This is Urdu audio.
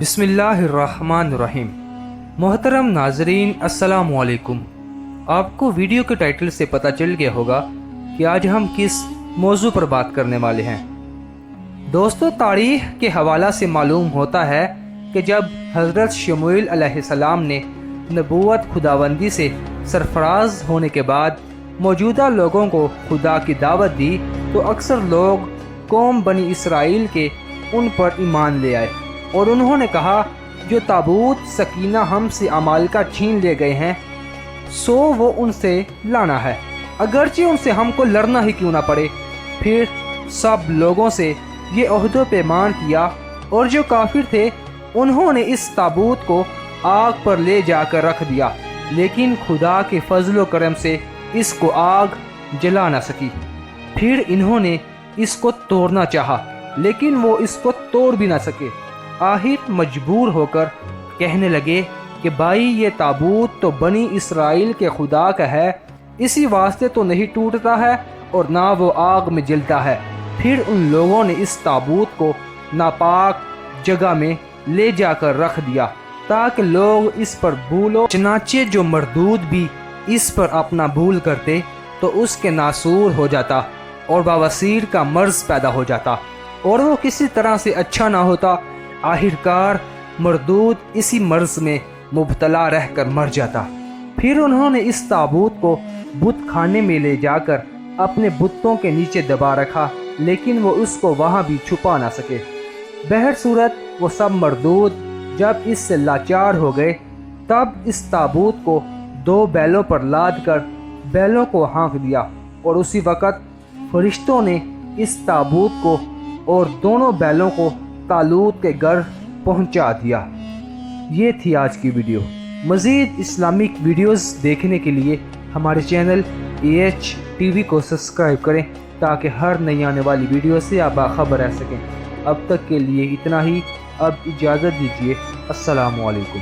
بسم اللہ الرحمن الرحیم۔ محترم ناظرین السلام علیکم۔ آپ کو ویڈیو کے ٹائٹل سے پتہ چل گیا ہوگا کہ آج ہم کس موضوع پر بات کرنے والے ہیں۔ دوستو، تاریخ کے حوالہ سے معلوم ہوتا ہے کہ جب حضرت شموئیل علیہ السلام نے نبوت خداوندی سے سرفراز ہونے کے بعد موجودہ لوگوں کو خدا کی دعوت دی تو اکثر لوگ قوم بنی اسرائیل کے ان پر ایمان لے آئے اور انہوں نے کہا، جو تابوت سکینہ ہم سے عمالقہ چھین لے گئے ہیں سو وہ ان سے لانا ہے، اگرچہ ان سے ہم کو لڑنا ہی کیوں نہ پڑے۔ پھر سب لوگوں سے یہ عہد و پیمان کیا اور جو کافر تھے انہوں نے اس تابوت کو آگ پر لے جا کر رکھ دیا، لیکن خدا کے فضل و کرم سے اس کو آگ جلا نہ سکی۔ پھر انہوں نے اس کو توڑنا چاہا لیکن وہ اس کو توڑ بھی نہ سکے۔ آخر مجبور ہو کر کہنے لگے کہ بھائی، یہ تابوت تو بنی اسرائیل کے خدا کا ہے، اسی واسطے تو نہیں ٹوٹتا ہے اور نہ وہ آگ میں جلتا ہے۔ پھر ان لوگوں نے اس تابوت کو ناپاک جگہ میں لے جا کر رکھ دیا تاکہ لوگ اس پر بھولو، چنانچہ جو مردود بھی اس پر اپنا بھول کرتے تو اس کے ناسور ہو جاتا اور بواسیر کا مرض پیدا ہو جاتا اور وہ کسی طرح سے اچھا نہ ہوتا۔ آخرکار مردود اسی مرض میں مبتلا رہ کر مر جاتا۔ پھر انہوں نے اس تابوت کو بت خانے میں لے جا کر اپنے بتوں کے نیچے دبا رکھا، لیکن وہ اس کو وہاں بھی چھپا نہ سکے۔ بہر صورت وہ سب مردود جب اس سے لاچار ہو گئے تب اس تابوت کو 2 بیلوں پر لاد کر بیلوں کو ہانک دیا اور اسی وقت فرشتوں نے اس تابوت کو اور دونوں بیلوں کو طالوت کے گھر پہنچا دیا۔ یہ تھی آج کی ویڈیو۔ مزید اسلامک ویڈیوز دیکھنے کے لیے ہمارے چینل AH-TV کو سبسکرائب کریں تاکہ ہر نئی آنے والی ویڈیو سے آپ باخبر رہ سکیں۔ اب تک کے لیے اتنا ہی، اب اجازت دیجیے۔ السلام علیکم۔